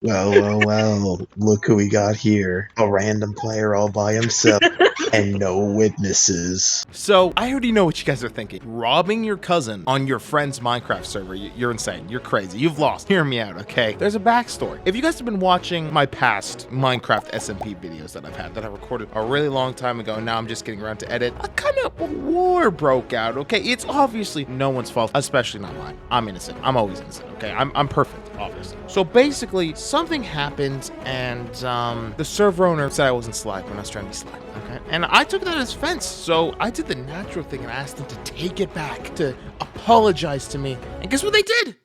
Well. Look who we got here. A random player all by himself and no witnesses. So, I already know what you guys are thinking. Robbing your cousin on your friend's Minecraft server, you're insane. You're crazy. You've lost. Hear me out, okay? There's a backstory. If you guys have been watching my past Minecraft SMP videos that I've had that I recorded a really long time ago, and now I'm just getting around to edit, a kind of war broke out, okay? It's obviously no one's fault, especially not mine. I'm innocent. I'm always innocent, okay? I'm perfect, obviously. So basically, something happened, and the server owner said I wasn't Sly when I was trying to be Sly, okay? And I took that as offense, so I did the natural thing and asked them to take it back, to apologize to me. And guess what they did?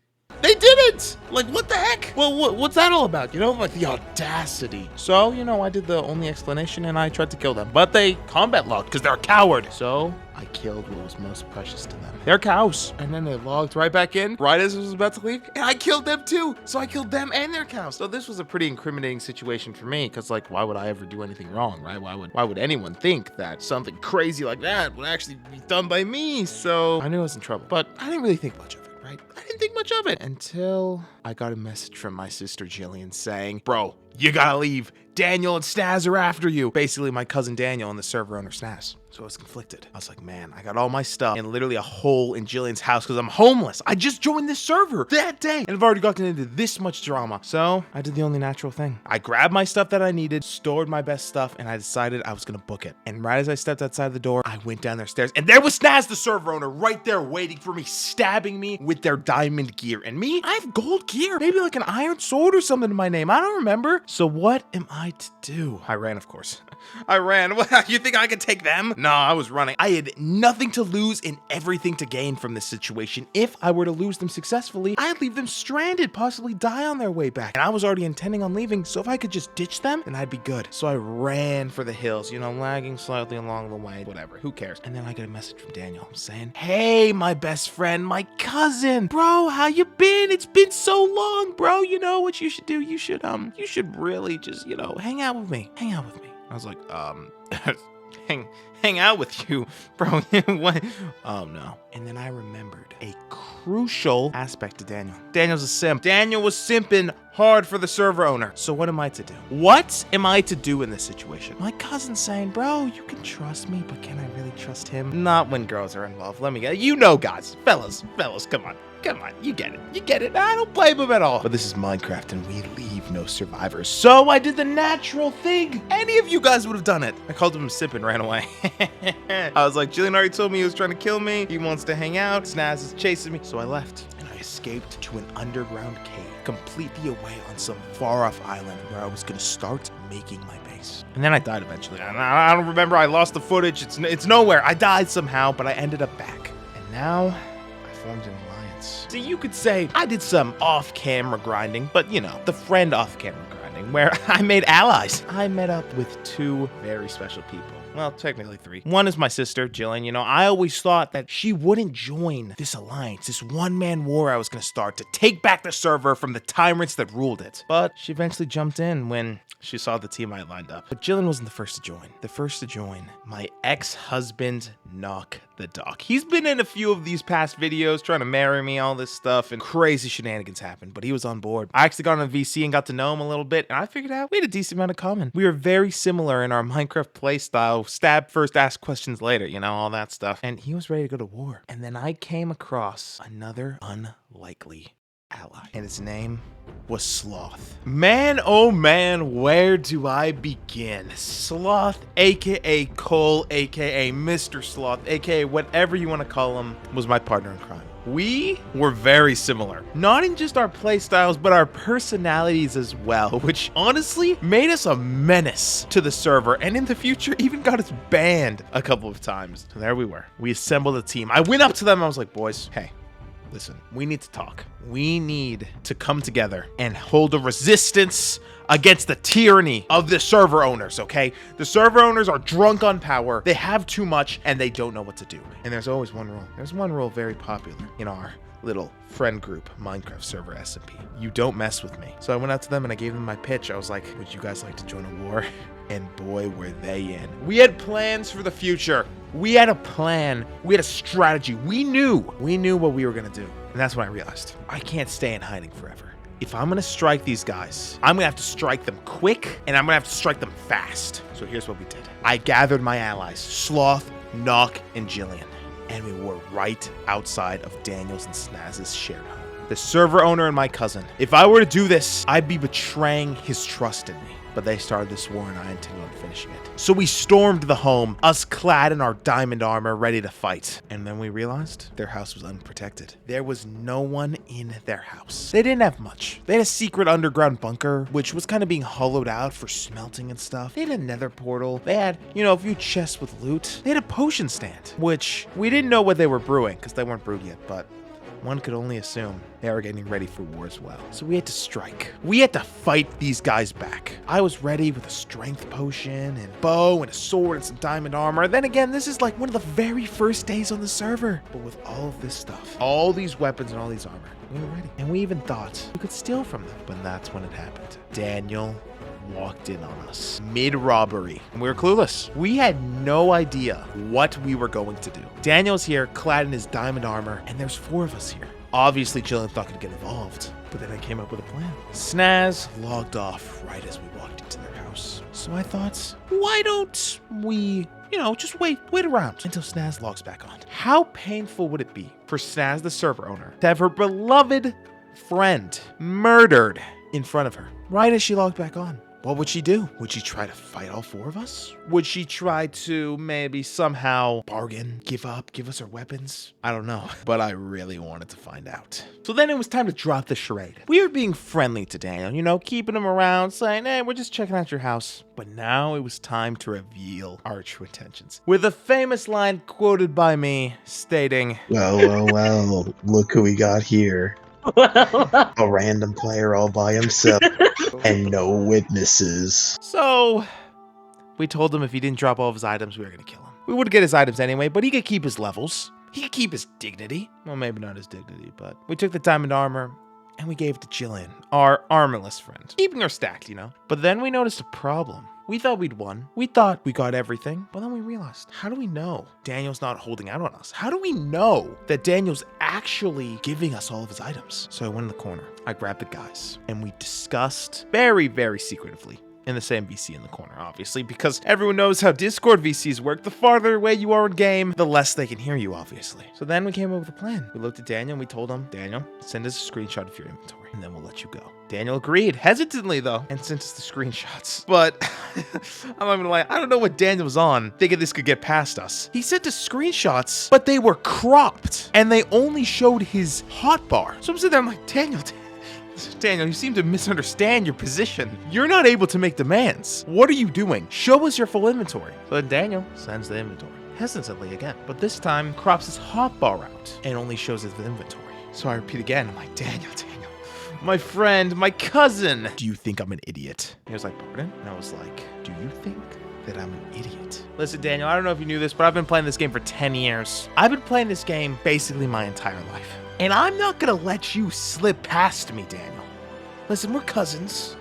They didn't! Like, what the heck? Well, what's that all about? You know, like the audacity. So, you know, I did the only explanation and I tried to kill them. But they combat logged because they're a coward. So, I killed what was most precious to them. Their cows. And then they logged right back in, right as I was about to leave. And I killed them too. So I killed them and their cows. So this was a pretty incriminating situation for me. Because, like, why would I ever do anything wrong, right? Why would anyone think that something crazy like that would actually be done by me? So I knew I was in trouble. But I didn't really think much of it. Right? I didn't think much of it until I got a message from my sister Jillian saying, bro, you gotta leave. Daniel and Snaz are after you. Basically, my cousin Daniel and the server owner Snaz. So I was conflicted. I was like, man, I got all my stuff in literally a hole in Jillian's house because I'm homeless. I just joined this server that day and I've already gotten into this much drama. So I did the only natural thing. I grabbed my stuff that I needed, stored my best stuff, and I decided I was gonna book it. And right as I stepped outside the door, I went down their stairs and there was Snaz, the server owner, right there waiting for me, stabbing me with their diamond gear. And me, I have gold gear, maybe like an iron sword or something in my name. I don't remember. So what am I to do? I ran, of course. I ran. You think I could take them? No, I was running. I had nothing to lose and everything to gain from this situation. If I were to lose them successfully, I'd leave them stranded, possibly die on their way back. And I was already intending on leaving, so if I could just ditch them, then I'd be good. So I ran for the hills, you know, lagging slightly along the way, whatever, who cares? And then I got a message from Daniel saying, hey, my best friend, my cousin, bro, how you been? It's been so long, bro. You know what you should do? You should really just, you know, hang out with me. Hang out with me. I was like, hang out with you, bro. What? Oh no. And then I remembered a crucial aspect to Daniel. Daniel's a simp. Daniel was simping hard for the server owner. So what am I to do? What am I to do in this situation? My cousin's saying, bro, you can trust me, but can I really trust him? Not when girls are involved. Let me get it. You know, guys, fellas, come on. Come on, you get it. I don't blame him at all. But this is Minecraft and we leave no survivors. So I did the natural thing. Any of you guys would have done it. I called him a simp and ran away. I was like, Jillian already told me he was trying to kill me. He wants to hang out. Snaz is chasing me. So I left and I escaped to an underground cave, completely away on some far off island where I was gonna start making my base. And then I died eventually. I don't remember. I lost the footage. It's nowhere. I died somehow, but I ended up back. And now I formed an alliance. So you could say I did some off-camera grinding, but you know, the friend off-camera grinding where I made allies. I met up with two very special people. Well, technically three. One is my sister, Jillian. You know, I always thought that she wouldn't join this alliance, this one-man war I was gonna start to take back the server from the tyrants that ruled it. But she eventually jumped in when she saw the team I had lined up. But Jillian wasn't the first to join. The first to join, my ex-husband, Knock the Dog. He's been in a few of these past videos trying to marry me, all this stuff, and crazy shenanigans happened, but he was on board. I actually got on VC and got to know him a little bit, and I figured out we had a decent amount of common. We were very similar in our Minecraft playstyle, stab first, ask questions later, you know, all that stuff. And he was ready to go to war. And then I came across another unlikely ally, and his name was Sloth. Man, oh man, where do I begin? Sloth, aka Cole, aka Mr. Sloth, aka whatever you want to call him, was my partner in crime. We were very similar, not in just our playstyles, but our personalities as well, which honestly made us a menace to the server, and in the future even got us banned a couple of times. So there we were. We assembled a team. I went up to them, I was like, boys, hey, listen, we need to talk. We need to come together and hold a resistance against the tyranny of the server owners, okay? The server owners are drunk on power, they have too much, and they don't know what to do. And there's always one rule. There's one rule very popular in our little friend group, Minecraft server SMP. You don't mess with me. So I went out to them and I gave them my pitch. I was like, would you guys like to join a war? And boy, were they in. We had plans for the future. We had a plan. We had a strategy. We knew what we were gonna do. And that's when I realized I can't stay in hiding forever. if I'm gonna strike these guys, I'm gonna have to strike them quick, and I'm gonna have to strike them fast. So here's what we did. I gathered my allies, Sloth, Knock, and Jillian, and we were right outside of Daniel's and Snaz's shared home. The server owner and my cousin. If I were to do this, I'd be betraying his trust in me. But they started this war and I intended on finishing it. So we stormed the home, us clad in our diamond armor, ready to fight. And then we realized their house was unprotected. There was no one in their house. They didn't have much. They had a secret underground bunker, which was kind of being hollowed out for smelting and stuff. They had a nether portal. They had, a few chests with loot. They had a potion stand, which we didn't know what they were brewing because they weren't brewed yet, but one could only assume they were getting ready for war as well. So we had to strike. We had to fight these guys back. I was ready with a strength potion and bow and a sword and some diamond armor. Then again, this is like one of the very first days on the server. But with all of this stuff, all these weapons and all these armor, we were ready. And we even thought we could steal from them. But that's when it happened. Daniel walked in on us mid-robbery, and we were clueless. We had no idea what we were going to do. Daniel's here, clad in his diamond armor, and there's 4 of us here. Obviously, Jillian thought could get involved, but then I came up with a plan. Snaz logged off right as we walked into their house. So I thought, why don't we, just wait around until Snaz logs back on. How painful would it be for Snaz, the server owner, to have her beloved friend murdered in front of her right as she logged back on? What would she do? Would she try to fight all 4 of us? Would she try to maybe somehow bargain, give us her weapons? I don't know, but I really wanted to find out. So then it was time to drop the charade. We were being friendly to Daniel, keeping him around, saying, hey, we're just checking out your house. But now it was time to reveal our true intentions. With a famous line quoted by me stating, well, look who we got here. A random player all by himself and no witnesses. So we told him if he didn't drop all of his items, we were going to kill him. We would get his items anyway, but he could keep his levels. He could keep his dignity. Well, maybe not his dignity, but we took the diamond armor and we gave it to Jillian, our armorless friend, keeping her stacked, But then we noticed a problem. We thought we'd won. We thought we got everything. But then we realized, how do we know Daniel's not holding out on us? How do we know that Daniel's actually giving us all of his items? So I went in the corner. I grabbed the guys and we discussed very, very secretively in the same VC in the corner, obviously, because everyone knows how Discord VCs work. The farther away you are in game, the less they can hear you, obviously. So then we came up with a plan. We looked at Daniel and we told him, Daniel, send us a screenshot of your inventory and then we'll let you go. Daniel agreed, hesitantly though, and sent us the screenshots. But I'm not gonna lie, I don't know what Daniel was on, thinking this could get past us. He sent us screenshots, but they were cropped and they only showed his hotbar. So I'm sitting there, I'm like, Daniel, you seem to misunderstand your position. You're not able to make demands. What are you doing? Show us your full inventory. So then Daniel sends the inventory, hesitantly again, but this time crops his hotbar out and only shows his inventory. So I repeat again, I'm like, Daniel, my friend, my cousin, do you think I'm an idiot? He was like, pardon? And I was like, do you think that I'm an idiot? Listen, Daniel, I don't know if you knew this, but I've been playing this game for 10 years. I've been playing this game basically my entire life. And I'm not gonna let you slip past me, Daniel. Listen, we're cousins.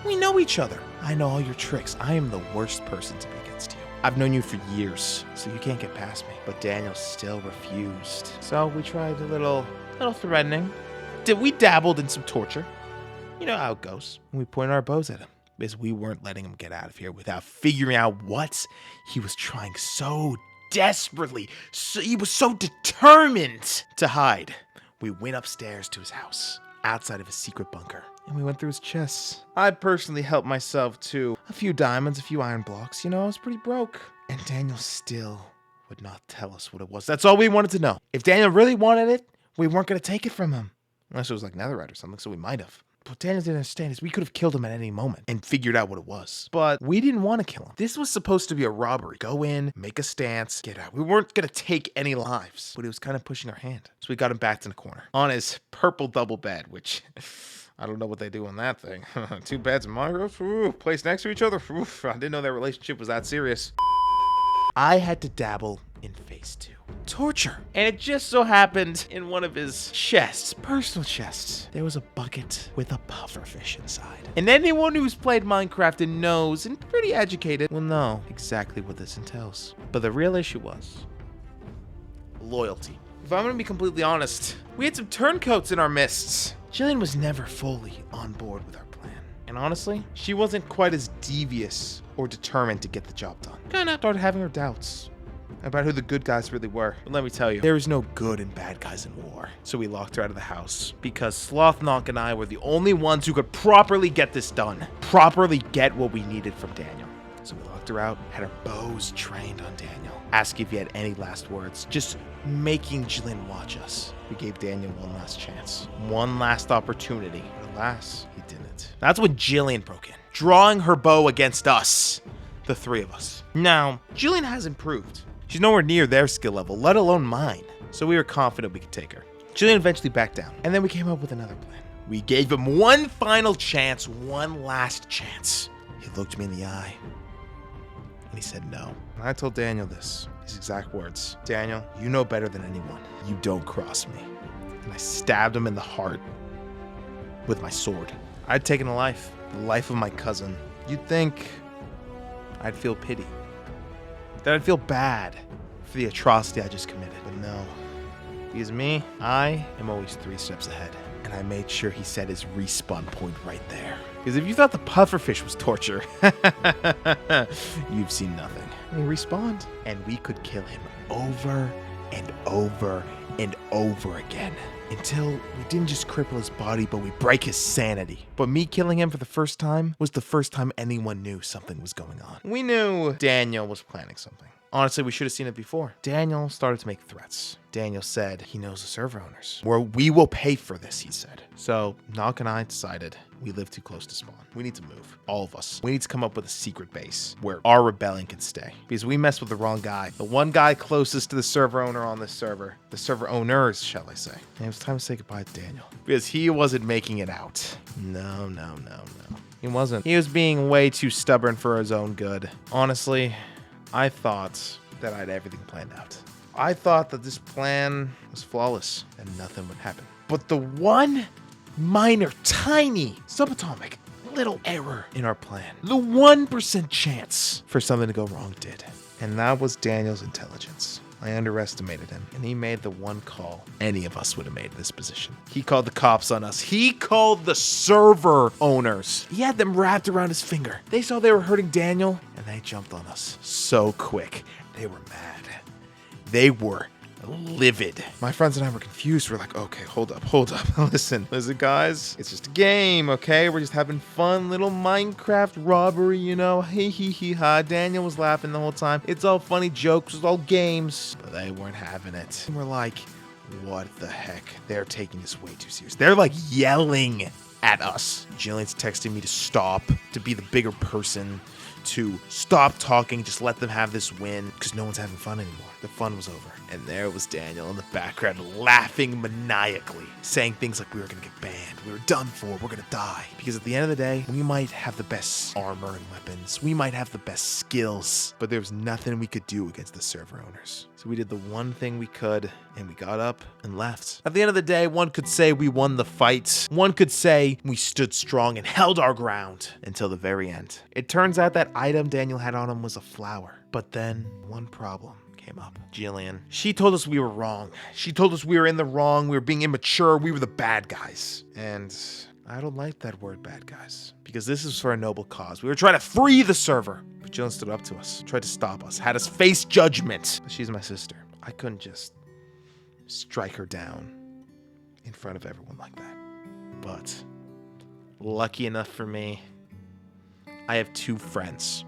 We know each other. I know all your tricks. I am the worst person to be against you. I've known you for years, so you can't get past me. But Daniel still refused. So we tried a little threatening. We dabbled in some torture. You know how it goes. We pointed our bows at him because we weren't letting him get out of here without figuring out what he was trying so desperately. He was so determined to hide. We went upstairs to his house, outside of his secret bunker, and we went through his chests. I personally helped myself to a few diamonds, a few iron blocks. I was pretty broke. And Daniel still would not tell us what it was. That's all we wanted to know. If Daniel really wanted it, we weren't going to take it from him. Unless it was like netherite or something, so we might have. What Daniel didn't understand is we could have killed him at any moment and figured out what it was. But we didn't want to kill him. This was supposed to be a robbery. Go in, make a stance, get out. We weren't going to take any lives, but he was kind of pushing our hand. So we got him back in the corner on his purple double bed, which I don't know what they do on that thing. 2 beds in my room, placed next to each other. Oof, I didn't know their relationship was that serious. I had to dabble in phase 2. Torture. And it just so happened in one of his chests, personal chests, there was a bucket with a pufferfish inside. And anyone who's played Minecraft and knows, and pretty educated, will know exactly what this entails. But the real issue was loyalty. if I'm gonna be completely honest, we had some turncoats in our midst. Jillian was never fully on board with our plan. And honestly, she wasn't quite as devious or determined to get the job done. Kinda started having her doubts about who the good guys really were. But let me tell you, there is no good and bad guys in war. So we locked her out of the house because Sloth Knock and I were the only ones who could properly get this done. Properly get what we needed from Daniel. So we locked her out, had our bows trained on Daniel. Ask if he had any last words, just making Jillian watch us. We gave Daniel one last chance, one last opportunity. But alas, he didn't. That's when Jillian broke in, drawing her bow against us, the three of us. Now, Jillian has improved. She's nowhere near their skill level, let alone mine. So we were confident we could take her. Jillian eventually backed down, and then we came up with another plan. We gave him one final chance, one last chance. He looked me in the eye, and he said no. And I told Daniel this, his exact words. Daniel, you know better than anyone. You don't cross me. And I stabbed him in the heart with my sword. I'd taken a life, the life of my cousin. You'd think I'd feel pity, that I'd feel bad for the atrocity I just committed. But no, because me, I am always 3 steps ahead. And I made sure he set his respawn point right there. Because if you thought the pufferfish was torture, you've seen nothing. And he respawned, and we could kill him over and over and over again. Until we didn't just cripple his body, but we break his sanity. But me killing him for the first time was the first time anyone knew something was going on. We knew Daniel was planning something. Honestly, we should have seen it before. Daniel started to make threats. Daniel said he knows the server owners. We will pay for this, he said. So Nock and I decided we live too close to spawn. We need to move. All of us. We need to come up with a secret base where our rebellion can stay. Because we messed with the wrong guy. The one guy closest to the server owner on this server. The server owners, shall I say. And it was time to say goodbye to Daniel. Because he wasn't making it out. No. He wasn't. He was being way too stubborn for his own good. Honestly, I thought that I had everything planned out. I thought that this plan was flawless and nothing would happen. But the one minor, tiny, subatomic little error in our plan, the 1% chance for something to go wrong did. And that was Daniel's intelligence. I underestimated him, and he made the one call any of us would have made in this position. He called the cops on us. He called the server owners. He had them wrapped around his finger. They saw they were hurting Daniel, and they jumped on us so quick. They were mad. They were livid. My friends and I were confused. We're like, okay, hold up. Listen, guys, it's just a game, okay? We're just having fun, little Minecraft robbery, you know? Hee ha. Daniel was laughing the whole time. It's all funny jokes, it's all games. But they weren't having it. And we're like, what the heck? They're taking this way too serious. They're like yelling at us. Jillian's texting me to stop, to be the bigger person, to stop talking, just let them have this win, because no one's having fun anymore. The fun was over. And there was Daniel in the background laughing maniacally, saying things like we were going to get banned, we were done for, we're going to die. Because at the end of the day, we might have the best armor and weapons, we might have the best skills, but there was nothing we could do against the server owners. So we did the one thing we could, and we got up and left. At the end of the day, one could say we won the fight. One could say we stood strong and held our ground until the very end. It turns out that item Daniel had on him was a flower. But then one problem came up. Jillian, she told us we were wrong. She told us we were in the wrong, we were being immature, we were the bad guys. And I don't like that word, bad guys, because this is for a noble cause. We were trying to free the server. But Jillian stood up to us, tried to stop us, had us face judgment. But she's my sister. I couldn't just strike her down in front of everyone like that. But lucky enough for me, I have two friends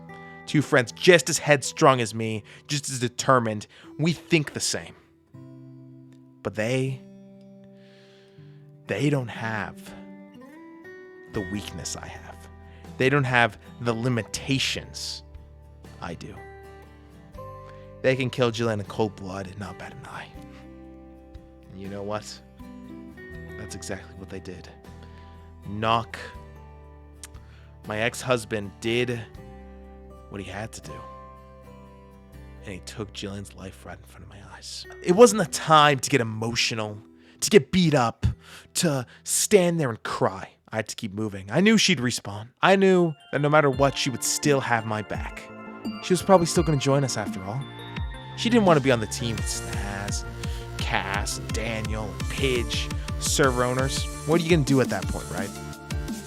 just as headstrong as me, just as determined. We think the same. But they don't have the weakness I have. They don't have the limitations I do. They can kill Jillian in cold blood and not bat an eye. And you know what? That's exactly what they did. Nock, my ex-husband, did what he had to do. And he took Jillian's life right in front of my eyes. It wasn't a time to get emotional, to get beat up, to stand there and cry. I had to keep moving. I knew she'd respawn. I knew that no matter what, she would still have my back. She was probably still going to join us after all. She didn't want to be on the team with Snaz, Cass, Daniel, Pidge, server owners. What are you gonna do at that point, right?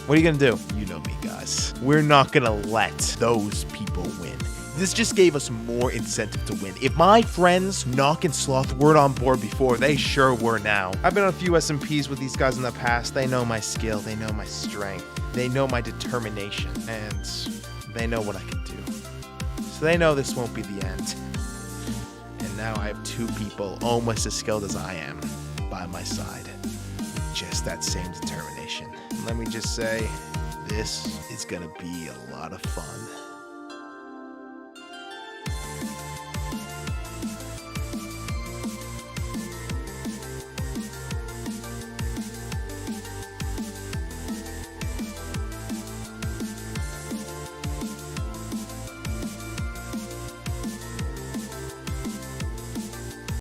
What are you gonna do? You know me, guys. We're not gonna let those people win. This just gave us more incentive to win. If my friends, Knock and Sloth, weren't on board before, they sure were now. I've been on a few SMPs with these guys in the past. They know my skill, they know my strength, they know my determination, and they know what I can do. So they know this won't be the end. And now I have two people almost as skilled as I am by my side. With just that same determination. And let me just say, this is gonna be a lot of fun.